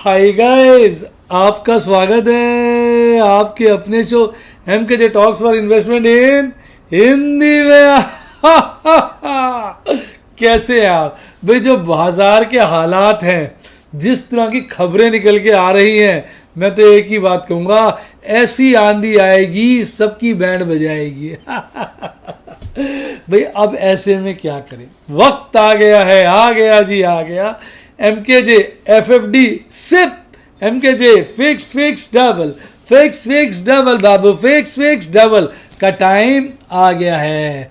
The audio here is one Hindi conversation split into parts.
हाय गाइस, आपका स्वागत है आपके अपने show MKJ talks for investment इन हिंदी में। कैसे हैं आप भाई? जो बाजार के हालात हैं, जिस तरह की खबरें निकल के आ रही हैं, मैं तो एक ही बात कहूंगा, ऐसी आंधी आएगी सबकी बैंड बजाएगी। भाई अब ऐसे में क्या करें? वक्त आ गया है, आ गया जी आ गया। MKJ FFD SIP, MKJ fix double बाबू, फिक्स डबल का टाइम आ गया है।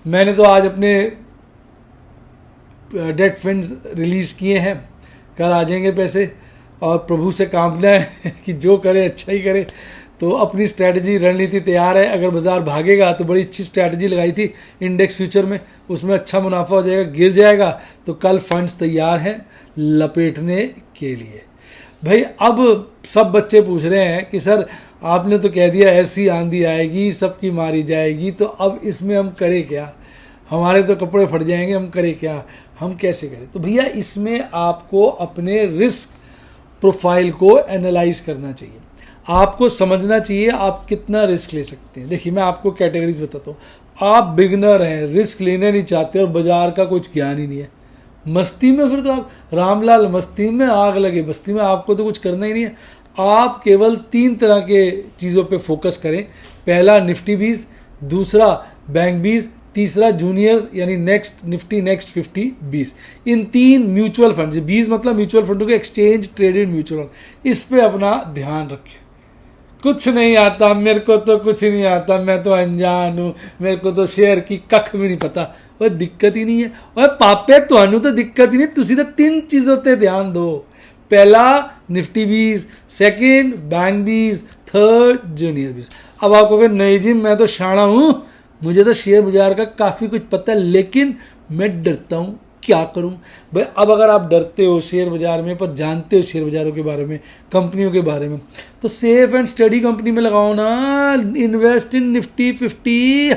मैंने तो आज अपने डेट फंड्स रिलीज किए हैं, कल आ जाएंगे पैसे, और प्रभु से कामना है कि जो करे अच्छा ही करे। तो अपनी स्ट्रैटेजी रणनीति तैयार है। अगर बाजार भागेगा तो बड़ी अच्छी स्ट्रैटेजी लगाई थी इंडेक्स फ्यूचर में, उसमें अच्छा मुनाफा हो जाएगा। गिर जाएगा तो कल फंड्स तैयार हैं लपेटने के लिए। भाई अब सब बच्चे पूछ रहे हैं कि सर आपने तो कह दिया ऐसी आंधी आएगी सबकी मारी जाएगी, तो अब इसमें हम करें क्या? हमारे तो कपड़े फट जाएंगे, हम करें क्या? हम कैसे करें? तो भैया इसमें आपको अपने रिस्क प्रोफाइल को एनालाइज करना चाहिए। आपको समझना चाहिए आप कितना रिस्क ले सकते हैं। देखिए मैं आपको कैटेगरीज बताता हूँ। आप बिगनर हैं, रिस्क लेने नहीं चाहते और बाजार का कुछ ज्ञान ही नहीं है, मस्ती में, फिर तो आप रामलाल मस्ती में आग लगे बस्ती में, आपको तो कुछ करना ही नहीं है। आप केवल 3 तरह के चीज़ों पे फोकस करें। पहला निफ्टी 20, दूसरा बैंक 20, तीसरा जूनियर्स यानी नेक्स्ट निफ्टी नेक्स्ट 50 20। इन 3 म्यूचुअल फंड, 20 मतलब म्यूचुअल फंडों के एक्सचेंज ट्रेडेड म्यूचुअल फंड, इस पे अपना ध्यान रखें। कुछ नहीं आता मेरे को, तो कुछ नहीं आता, मैं तो अनजान हूँ, मेरे को तो शेयर की कख भी नहीं पता। वो दिक्कत ही नहीं है। और पापे तुहानू तो दिक्कत ही नहीं, तुसी तो 3 चीज़ों पे ध्यान दो। पहला Nifty 20, second bank 20, third junior 20। अब आप कहोगे नहीं जी मैं तो शाना हूँ, मुझे तो शेयर बाजार का काफ़ी कुछ पता है, लेकिन मैं डरता हूँ, क्या करूं? भाई अब अगर आप डरते हो शेयर बाजार में पर जानते हो शेयर बाजारों के बारे में, कंपनियों के बारे में, तो सेफ एंड स्टडी कंपनी में लगाओ ना। Invest in Nifty 50।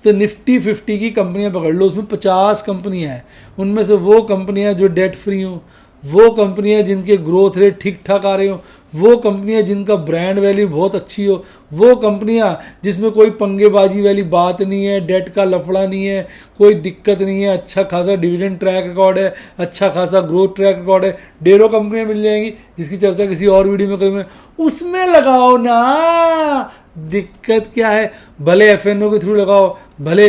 तो निफ्टी 50 की कंपनियां पकड़ लो, उसमें 50 कंपनियां हैं। उनमें से वो कंपनियां जो डेट फ्री हो, वो कंपनियां जिनके ग्रोथ रेट ठीक ठाक आ रहे हो, वो कंपनियां जिनका ब्रांड वैल्यू बहुत अच्छी हो, वो कंपनियां जिसमें कोई पंगेबाजी वाली बात नहीं है, डेट का लफड़ा नहीं है, कोई दिक्कत नहीं है, अच्छा खासा डिविडेंड ट्रैक रिकॉर्ड है, अच्छा खासा ग्रोथ ट्रैक रिकॉर्ड है। डेढ़ों कंपनियां मिल जाएंगी जिसकी चर्चा किसी और वीडियो में करूँगा, उसमें लगाओ ना। दिक्कत क्या है? भले FNO के थ्रू लगाओ, भले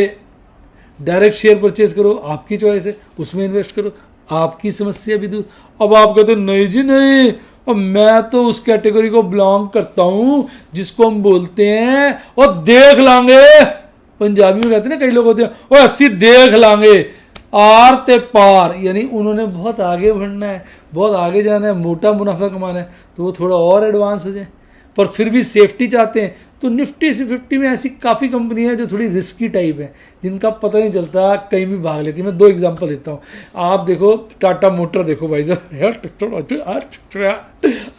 डायरेक्ट शेयर परचेज करो, आपकी चॉइस है, उसमें इन्वेस्ट करो, आपकी समस्या भी दूर। अब आप कहते नहीं जी नहीं, और मैं तो उस कैटेगरी को बिलोंग करता हूं जिसको हम बोलते हैं और देख लांगे। पंजाबी में कहते हैं ना, कई लोग होते हैं और 80 देख लांगे, आर ते पार, यानी उन्होंने बहुत आगे बढ़ना है, बहुत आगे जाना है, मोटा मुनाफा कमाना है, तो वो थोड़ा और एडवांस हो जाए पर फिर भी सेफ्टी चाहते हैं। तो निफ्टी 50 में ऐसी काफ़ी कंपनियां हैं जो थोड़ी रिस्की टाइप है, जिनका पता नहीं चलता, कहीं भी भाग लेती है। मैं 2 एग्जांपल देता हूँ। आप देखो टाटा मोटर, देखो भाई साहब,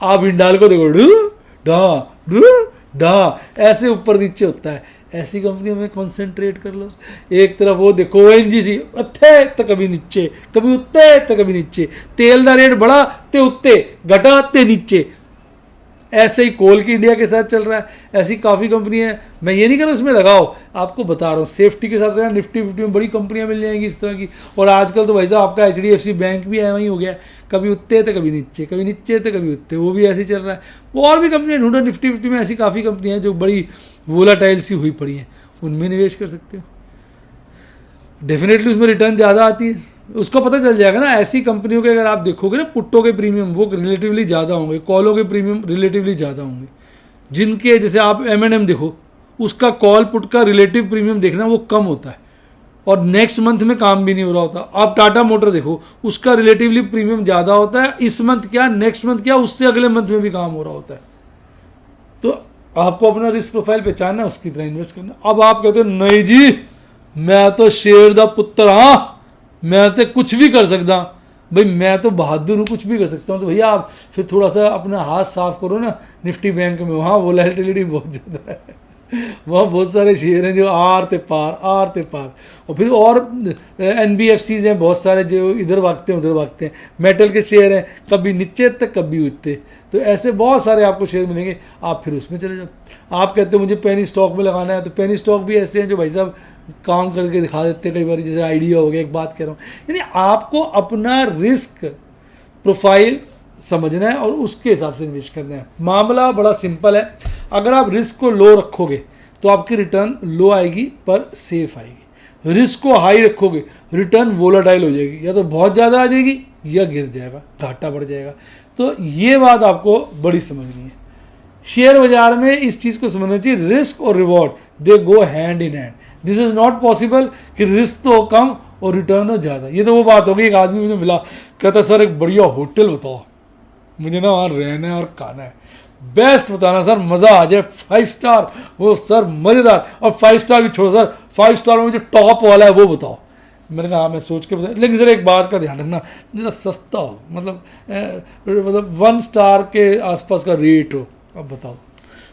आप हिंडाल को देखो, डू डा ऐसे ऊपर नीचे होता है। ऐसी कंपनियों में कॉन्सेंट्रेट कर लो। एक तरफ वो देखो ONGC, उत्ते तो कभी नीचे, कभी उत्ते तो कभी नीचे, तेल का रेट बढ़ा तो उत्ते, घटा ते नीचे। ऐसे ही कोल की इंडिया के साथ चल रहा है। ऐसी काफ़ी कंपनियां हैं, मैं ये नहीं कर रहा उसमें लगाओ, आपको बता रहा हूँ सेफ्टी के साथ रहना। निफ्टी 50 में बड़ी कंपनियां मिल जाएंगी इस तरह की। और आजकल तो भाई साहब आपका HDFC बैंक भी ऐसा ही हो गया, कभी उत्ते तो कभी नीचे, कभी नीचे तो कभी उत्ते, वो भी ऐसे ही चल रहा है। वो और भी कंपनियां ढूंढो, निफ्टी 50 में ऐसी काफ़ी कंपनियां हैं जो बड़ी वोलाटाइल सी हुई पड़ी हैं, उनमें निवेश कर सकते हो। डेफिनेटली उसमें रिटर्न ज़्यादा आती है, उसको पता चल जाएगा ना। ऐसी कंपनियों के अगर आप देखोगे ना, पुट्टों के प्रीमियम वो रिलेटिवली ज़्यादा होंगे, कॉलों के प्रीमियम रिलेटिवली ज़्यादा होंगे। जिनके जैसे आप M&M देखो, उसका कॉल पुट का रिलेटिव प्रीमियम देखना वो कम होता है और नेक्स्ट मंथ में काम भी नहीं हो रहा होता। आप टाटा मोटर देखो, उसका रिलेटिवली प्रीमियम ज़्यादा होता है, इस मंथ क्या नेक्स्ट मंथ क्या, उससे अगले मंथ में भी काम हो रहा होता है। तो आपको अपना रिस्क प्रोफाइल पहचानना, उसकी तरह इन्वेस्ट करना। अब आप कहते हो नहीं जी मैं तो शेर दा पुत्र हाँ, मैं तो कुछ भी कर सकता। भाई मैं तो बहादुर हूँ, कुछ भी कर सकता हूँ। तो भैया आप फिर थोड़ा सा अपना हाथ साफ करो ना निफ्टी बैंक में, वहाँ वोलेटिलिटी बहुत ज़्यादा है। वहाँ बहुत सारे शेयर हैं जो आर ते पार, और फिर और NBFCs हैं बहुत सारे जो इधर भागते हैं उधर भागते हैं। मेटल के शेयर हैं, कभी नीचे तक कभी उठते, तो ऐसे बहुत सारे आपको शेयर मिलेंगे, आप फिर उसमें चले जाओ। आप कहते हो मुझे पेनी स्टॉक में लगाना है, तो पेनी स्टॉक भी ऐसे हैं जो भाई साहब काम करके दिखा देते हैं कई बार, जैसे आइडिया हो गया, एक बात कह रहा हूँ। यानी आपको अपना रिस्क प्रोफाइल समझना है और उसके हिसाब से इन्वेस्ट करना है। मामला बड़ा सिंपल है, अगर आप रिस्क को लो रखोगे तो आपकी रिटर्न लो आएगी पर सेफ आएगी। रिस्क को हाई रखोगे, रिटर्न वोलाटाइल हो जाएगी, या तो बहुत ज़्यादा आ जाएगी या गिर जाएगा, घाटा बढ़ जाएगा। तो ये बात आपको बड़ी समझनी है। शेयर बाजार में इस चीज़ को समझना चाहिए, रिस्क और reward they go hand in hand. This is not possible कि रिस्क तो कम और रिटर्न हो ज़्यादा। ये तो वो बात होगी, एक आदमी मुझे मिला, कहता सर एक बढ़िया होटल बताओ, मुझे ना वहाँ रहना है और खाना है, बेस्ट बताना सर, मज़ा आ जाए, 5 स्टार, वो सर मज़ेदार, और 5 स्टार भी छोड़ो सर, 5 स्टार में जो टॉप वाला है वो बताओ। मैंने कहा हाँ मैं सोच के बता, लेकिन ज़रा एक बात का ध्यान रखना, ज़रा सस्ता हो, मतलब 1 स्टार के आसपास का रेट हो। अब बताओ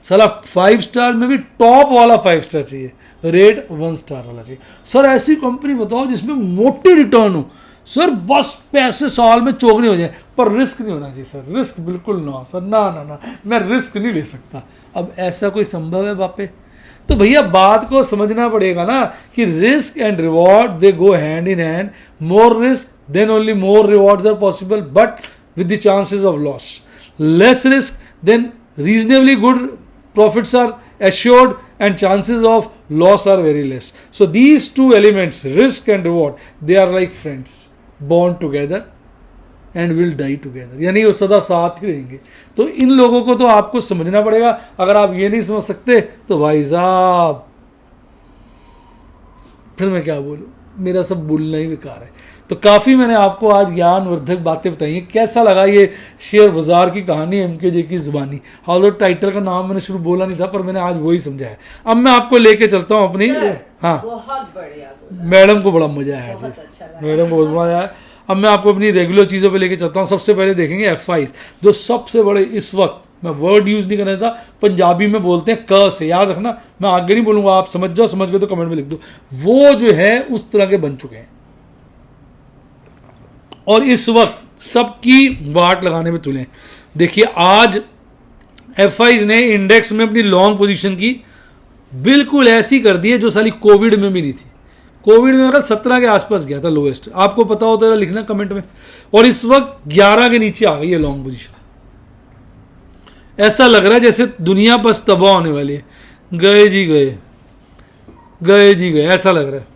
साला 5 स्टार में भी टॉप वाला 5 स्टार चाहिए, रेट 1 स्टार वाला चाहिए। सर ऐसी कंपनी बताओ जिसमें मोटी रिटर्न हो, सर बस पैसे साल में चौगने हो जाए, पर रिस्क नहीं होना चाहिए सर, रिस्क बिल्कुल ना सर, ना मैं रिस्क नहीं ले सकता। अब ऐसा कोई संभव है बापे? तो भैया बात को समझना पड़ेगा ना कि risk and reward they go hand in hand. More risk then only more rewards are possible, but with the chances of loss. Less risk then reasonably good profits are assured and chances of loss are very less. So these two elements, risk and reward, they are like friends, born together and will die together. यानी वो सदा साथ ही रहेंगे। तो इन लोगों को तो आपको समझना पड़ेगा। अगर आप ये नहीं समझ सकते तो भाई साहब फिर मैं क्या बोलूँ, मेरा सब बोलना ही बेकार है। तो काफ़ी मैंने आपको आज ज्ञानवर्धक बातें बताई हैं। कैसा लगा ये शेयर बाजार की कहानी MKJ की ज़ुबानी? हाल टाइटल का नाम मैंने शुरू बोला नहीं था, पर मैंने आज वही समझाया। अब मैं आपको लेके चलता हूँ अपनी, हाँ बहुत बढ़िया, मैडम को बड़ा मजा आया जी, मैडम को बहुत मजा आया। अब मैं आपको अपनी रेगुलर चीज़ों पे लेके चलता हूँ। सबसे पहले देखेंगे FIs, जो सबसे बड़े इस वक्त, मैं वर्ड यूज़ नहीं करना था, पंजाबी में बोलते हैं क से, याद रखना, मैं आगे नहीं बोलूँगा, आप समझ जाओ, समझ गए तो कमेंट में लिख दो। वो जो है उस तरह के बन चुके हैं और इस वक्त सबकी वाट लगाने में तुले। देखिए आज FIs ने इंडेक्स में अपनी लॉन्ग पोजीशन की बिल्कुल ऐसी कर दी है जो साली कोविड में भी नहीं थी। कोविड में कल 17 के आसपास गया था लोएस्ट, आपको पता हो तो लिखना कमेंट में। और इस वक्त 11 के नीचे आ गई है लॉन्ग पोजीशन। ऐसा लग रहा है जैसे दुनिया बस तबाह होने वाली है। गए जी गए, ऐसा लग रहा है।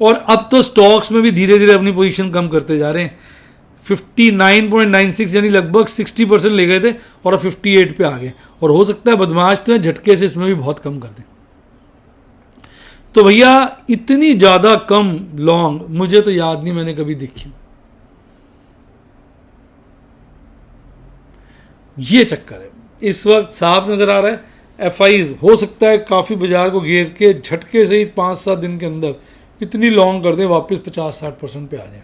और अब तो स्टॉक्स में भी धीरे धीरे अपनी पोजीशन कम करते जा रहे हैं। 59.96 यानी लगभग 60% ले गए थे और 58 पे आ गए, और हो सकता है बदमाश तो झटके से इसमें भी बहुत कम कर दें। तो भैया इतनी ज़्यादा कम लॉन्ग मुझे तो याद नहीं मैंने कभी देखी। ये चक्कर है, इस वक्त साफ नज़र आ रहा है। FIs हो सकता है काफ़ी बाजार को घेर के झटके से ही 5-7 दिन के अंदर इतनी लॉन्ग कर दें, वापस 50-60% पे आ जाए।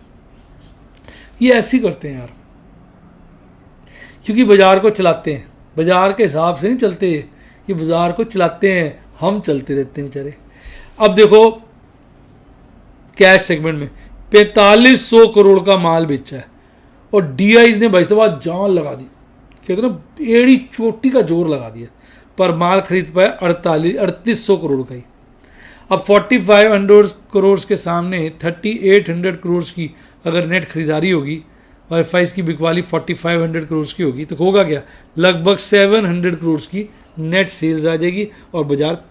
ये ऐसे ही करते हैं यार, क्योंकि बाजार को चलाते हैं, बाजार के हिसाब से नहीं चलते, ये बाजार को चलाते हैं, हम चलते रहते हैं बेचारे। अब देखो कैश सेगमेंट में 4500 करोड़ का माल बेचा है और DIs ने भाई साहब जान लगा दी, कहते ना एड़ी चोटी का जोर लगा दिया, पर माल खरीद पाए 3800 करोड़ का ही। अब 4500 करोड़ के सामने 3800 करोड़ की अगर नेट खरीदारी होगी और FIs की बिकवाली 4500 करोड़ की होगी तो होगा क्या, लगभग 700 करोड़ की नेट सेल्स आ जाएगी और बाजार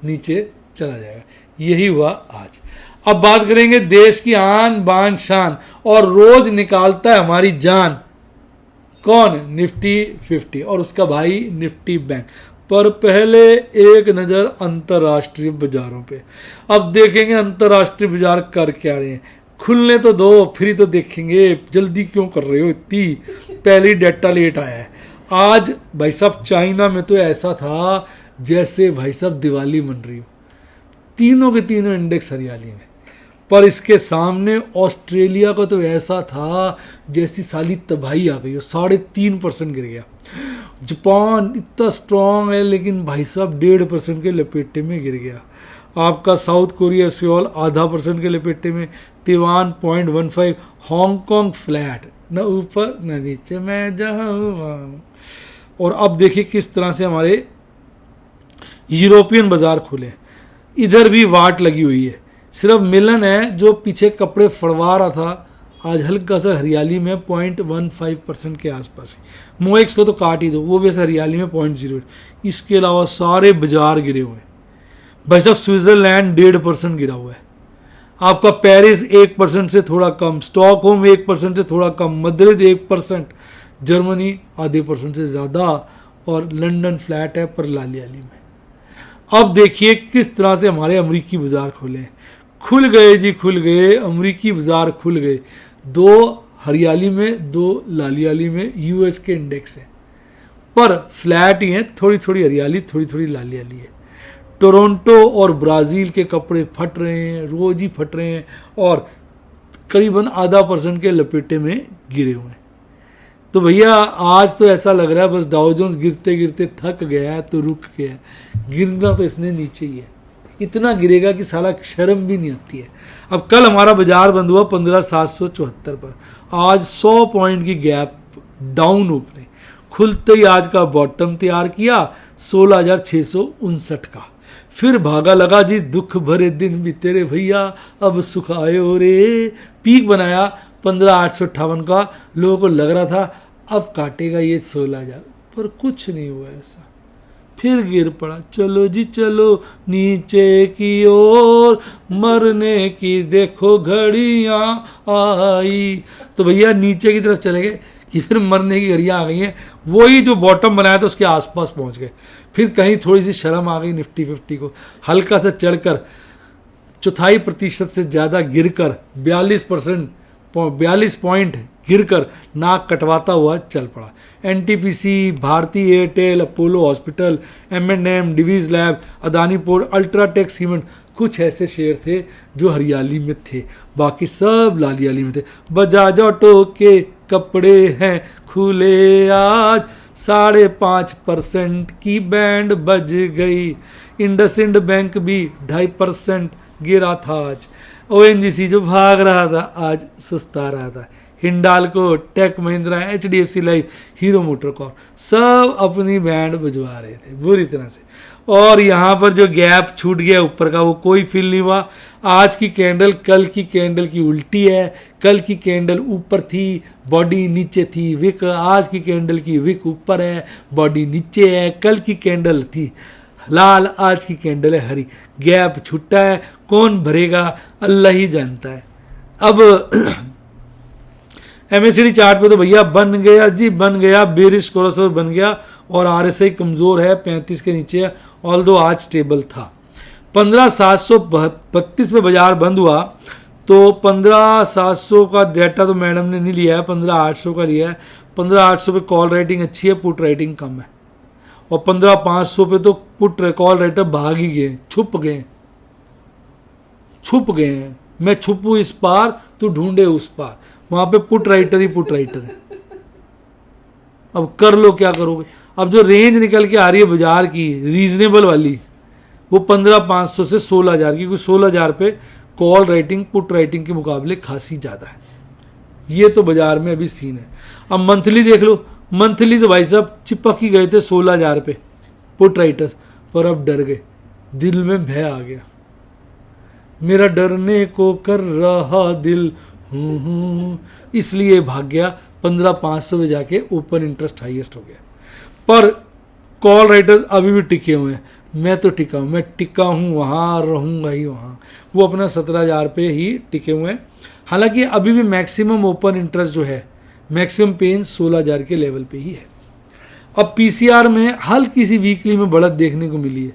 नीचे चला जाएगा। यही हुआ आज। अब बात करेंगे देश की आन बान शान और रोज निकालता है हमारी जान, कौन? निफ्टी 50 और उसका भाई निफ्टी बैंक। पर पहले एक नज़र अंतर्राष्ट्रीय बाजारों पे। अब देखेंगे अंतर्राष्ट्रीय बाजार कर क्या रहे हैं, खुलने तो दो फिर ही तो देखेंगे, जल्दी क्यों कर रहे हो इतनी, पहले डाटा लेट आया है। आज भाई साहब चाइना में तो ऐसा था जैसे भाई साहब दिवाली मन रही हो, तीनों के तीनों इंडेक्स हरियाली में। पर इसके सामने ऑस्ट्रेलिया का तो ऐसा था जैसी साली तबाही आ गई हो, 3.5% गिर गया। जापान इतना स्ट्रांग है लेकिन भाई साहब 1.5% के लपेटे में गिर गया। आपका साउथ कोरिया सियोल 0.5% के लपेटे में, ताइवान 0.15, हांगकांग फ्लैट, न ऊपर न नीचे, मैं जहां हूं। और अब देखिए किस तरह से हमारे यूरोपियन बाजार खुले, इधर भी वाट लगी हुई है। सिर्फ मिलन है जो पीछे कपड़े फड़वा रहा था, आज हल्का सा हरियाली में 0.15% के आसपास। मोएक्स को तो काट ही दो, वो भी ऐसे हरियाली में 0.08। इसके अलावा सारे बाजार गिरे हुए हैं भाई साहब। स्विट्जरलैंड 1.5% गिरा हुआ है, आपका पेरिस 1% से थोड़ा कम, स्टॉकहोम 1% से थोड़ा कम, मद्रिद 1%, जर्मनी 0.5% से ज़्यादा, और लंदन फ्लैट है पर लालियाली में। अब देखिए किस तरह से हमारे अमरीकी बाजार खुले हैं। खुल गए जी, खुल गए, अमरीकी बाजार खुल गए। 2 हरियाली में 2 लालियाली में यूएस के इंडेक्स हैं, पर फ्लैट ही हैं, थोड़ी थोड़ी हरियाली थोड़ी थोड़ी लालियाली है। टोरंटो और ब्राज़ील के कपड़े फट रहे हैं, रोज ही फट रहे हैं, और करीबन 0.5% के लपेटे में गिरे हुए हैं। तो भैया आज तो ऐसा लग रहा है बस डाउ जोन्स गिरते गिरते थक गया है तो रुक गया है। गिरना तो इसने नीचे ही है, इतना गिरेगा कि साला शर्म भी नहीं आती है। अब कल हमारा बाजार बंद हुआ 15,774 पर, आज 100 पॉइंट की गैप डाउन ओपनिंग, खुलते ही आज का बॉटम तैयार किया 16,659 का। फिर भागा लगा जी, दुख भरे दिन बीते रे भैया, अब सुख आयो रे। पीक बनाया 15,858 का, लोगों को लग रहा था अब काटेगा ये 16,000, पर कुछ नहीं हुआ ऐसा। फिर गिर पड़ा, चलो जी चलो नीचे की ओर, मरने की देखो घड़ियां आई। तो भैया नीचे की तरफ चले गए कि फिर मरने की घड़ियां आ गई हैं। वही जो बॉटम बनाया था उसके आसपास पहुंच गए। फिर कहीं थोड़ी सी शर्म आ गई निफ्टी 50 को, हल्का सा चढ़कर 0.25% से ज़्यादा गिरकर 42 पॉइंट गिरकर नाक कटवाता हुआ चल पड़ा। NTPC, Bharti Airtel, Apollo hospital, M&M, Divi's lab, Adani port, UltraTech cement, कुछ ऐसे शेयर थे जो हरियाली में थे, बाकी सब लालियाली में थे। बजाज ऑटो के कपड़े हैं खुले आज, 5.5% की बैंड बज गई। इंडसइंड बैंक भी 2.5% गिरा था आज। ONGC जो भाग रहा था आज सुस्ता रहा था। हिंडाल्को, टेक महिंद्रा, HDFC लाइफ, हीरो मोटरकॉर्प सब अपनी बैंड बजवा रहे थे बुरी तरह से। और यहाँ पर जो गैप छूट गया ऊपर का वो कोई फील नहीं हुआ। आज की कैंडल कल की कैंडल की उल्टी है, कल की कैंडल ऊपर थी बॉडी नीचे थी विक, आज की कैंडल की विक ऊपर है बॉडी नीचे है। कल की कैंडल थी लाल, आज की कैंडल है हरी। गैप छुट्टा है, कौन भरेगा अल्लाह ही जानता है। अब MACD चार्ट पे तो भैया बन गया जी, बन गया, बेरिश क्रॉसओवर बन गया, और RSI कमजोर है 35 के नीचे है, ऑल्दो आज स्टेबल था। 15,732 पे बाजार बंद हुआ, तो 15,700 का डाटा तो मैडम ने नहीं लिया है, 15,800 का लिया है। 15,800 पे कॉल राइटिंग अच्छी है, पुट राइटिंग कम है, और 15,500 पे तो पुट कॉल राइटर भाग ही गए, छुप गए हैं। मैं छुपूं इस पार तू ढूंढे उस पार, वहां पे पुट राइटर ही पुट राइटर है। अब कर लो क्या करोगे। अब जो रेंज निकल के आ रही है बाजार की रीजनेबल वाली, वो 15,500 से 16,000 की, क्योंकि 16,000 पे कॉल राइटिंग पुट राइटिंग के मुकाबले खासी ज्यादा है। ये तो बाजार में अभी सीन है। अब मंथली देख लो, मंथली तो भाई साहब चिपक ही गए थे 16,000 पे पुट राइटर्स, पर अब डर गए, दिल में भय आ गया, मेरा डरने को कर रहा दिल, इसलिए भाग गया 15,500 में जाके ओपन इंटरेस्ट हाईएस्ट हो गया। पर कॉल राइटर्स अभी भी टिके हुए हैं। मैं तो टिका हूँ, मैं टिका हूँ वहाँ, रहूँगा ही वहाँ। वो अपना 17,000 पे ही टिके हुए हैं। हालांकि अभी भी मैक्सिमम ओपन इंटरेस्ट जो है, मैक्सिमम पेन 16,000 के लेवल पे ही है। अब PCR में हल्की सी वीकली में बढ़त देखने को मिली है।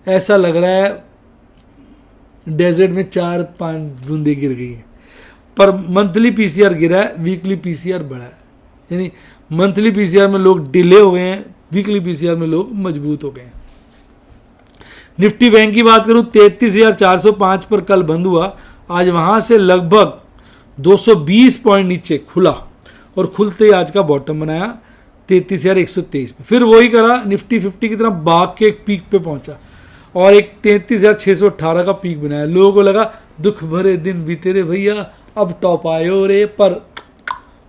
ऐसा लग रहा है डेजर्ट में 4-5 बूंदे गिर गई है, पर मंथली PCR गिरा है, वीकली PCR बढ़ा है। यानी मंथली PCR में लोग डिले हो गए हैं, वीकली PCR में लोग मजबूत हो गए हैं। निफ्टी बैंक की बात करूं 33,405 पर कल बंद हुआ। आज वहां से लगभग 220 पॉइंट नीचे खुला, और खुलते ही आज का बॉटम बनाया 33,123 पे। फिर वही करा, निफ्टी 50 की तरह भाग के एक पीक पे पहुंचा और एक 33,618 का पीक बनाया। लोगों को लगा दुख भरे दिन बीते रे भैया, अब टॉप आयो रे, पर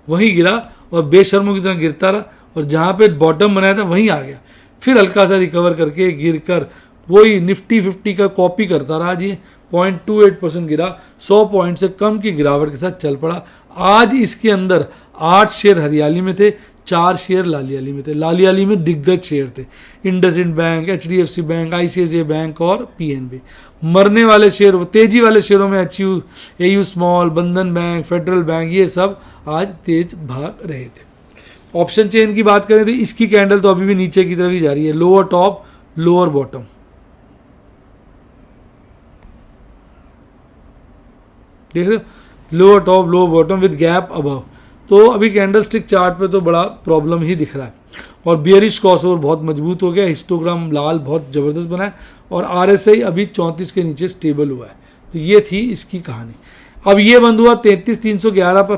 वहीं गिरा और बेशर्मों की तरह गिरता रहा और जहां पे बॉटम बनाया था वहीं आ गया। फिर हल्का सा रिकवर करके गिर कर वही निफ्टी 50 का कॉपी करता रहा जी, 0.28% गिरा, 100 पॉइंट से कम की गिरावट के साथ चल पड़ा। आज इसके अंदर 8 शेयर हरियाली में थे, 4 शेयर लालियाली में थे। लालियाली में दिग्गज शेयर थे, IndusInd bank, HDFC bank, ICICI bank और PNB। मरने वाले शेयर, तेजी वाले शेयरों में AU स्मॉल, बंधन बैंक, फेडरल बैंक, ये सब आज तेज भाग रहे थे। ऑप्शन चेन की बात करें तो इसकी कैंडल तो अभी भी नीचे की तरफ ही जा रही है, लोअर टॉप लोअर बॉटम। देख रहे हो, lower top lower bottom with gap above. तो अभी कैंडल स्टिक चार्ट पे तो बड़ा प्रॉब्लम ही दिख रहा है और बियरिश क्रॉसओवर बहुत मजबूत हो गया, हिस्टोग्राम लाल बहुत जबरदस्त बना है और RSI अभी 34 के नीचे स्टेबल हुआ है। तो ये थी इसकी कहानी। अब ये बंद हुआ 33,311 पर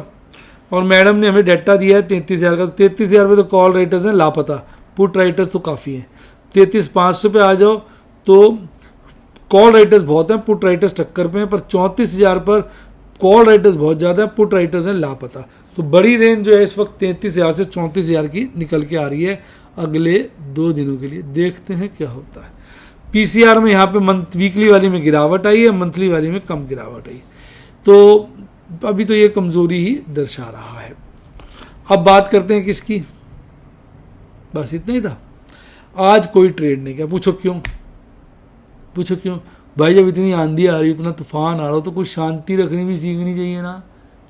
और मैडम ने हमें डेटा दिया है 33,000 का। 33,000 पे तो कॉल राइटर्स हैं लापता, पुट राइटर्स तो काफ़ी हैं। 33,500 पे आ जाओ तो कॉल राइटर्स बहुत हैं, पुट राइटर्स टक्कर पे हैं, पर 34,000 पर कॉल राइटर्स बहुत ज़्यादा है, पुट राइटर्स हैं लापता। तो बड़ी रेंज जो है इस वक्त 33,000 से 34,000 की निकल के आ रही है अगले 2 दिनों के लिए। देखते हैं क्या होता है। PCR में यहाँ पे वीकली वाली में गिरावट आई है, मंथली वाली में कम गिरावट आई, तो अभी तो ये कमज़ोरी ही दर्शा रहा है। अब बात करते हैं किसकी, बस इतना ही था। आज कोई ट्रेड नहीं किया। पूछो क्यों? पूछो क्यों भाई? जब इतनी आंधी आ रही, इतना तूफान आ रहा हो तो कुछ शांति रखनी भी सीखनी चाहिए ना।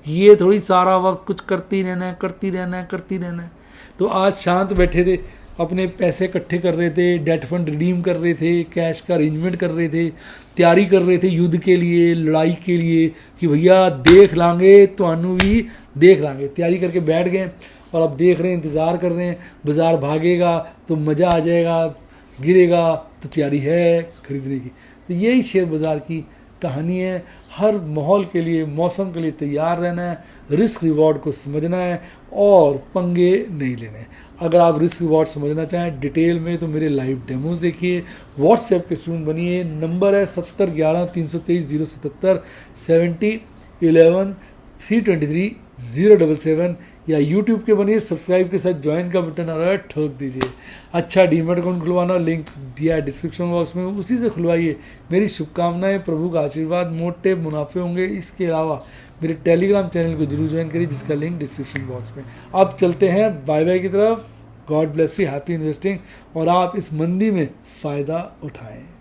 ये थोड़ी सारा वक्त कुछ करते ही रहना है, करती रहना है, करती रहना है। तो आज शांत बैठे थे, अपने पैसे इकट्ठे कर रहे थे, डेट फंड रिडीम कर रहे थे, कैश का अरेंजमेंट कर रहे थे, तैयारी कर रहे थे युद्ध के लिए, लड़ाई के लिए कि भैया देख लांगे तो अनु भी देख लांगे। तैयारी करके बैठ गए और अब देख रहे हैं, इंतज़ार कर रहे हैं, बाज़ार भागेगा तो मज़ा आ जाएगा, गिरेगा तो तैयारी है खरीदने की। तो यही शेयर बाज़ार की कहानी है। हर माहौल के लिए, मौसम के लिए तैयार रहना है, रिस्क रिवॉर्ड को समझना है और पंगे नहीं लेने। अगर आप रिस्क रिवॉर्ड समझना चाहें डिटेल में तो मेरे लाइव डेमोज देखिए, व्हाट्सएप के स्टूडेंट बनिए। नंबर है 7011-323-077, 7011-323-077 या यूट्यूब के बनिए, सब्सक्राइब के साथ ज्वाइन का बटन आ रहा है, ठोक दीजिए। अच्छा डीमैट अकाउंट खुलवाना, लिंक दिया है डिस्क्रिप्शन बॉक्स में, उसी से खुलवाइए। मेरी शुभकामनाएं, प्रभु का आशीर्वाद, मोटे मुनाफे होंगे। इसके अलावा मेरे टेलीग्राम चैनल को जरूर ज्वाइन करिए जिसका लिंक डिस्क्रिप्शन बॉक्स में। अब चलते हैं बाय बाय की तरफ। God bless you, happy investing और आप इस मंदी में फ़ायदा उठाएं।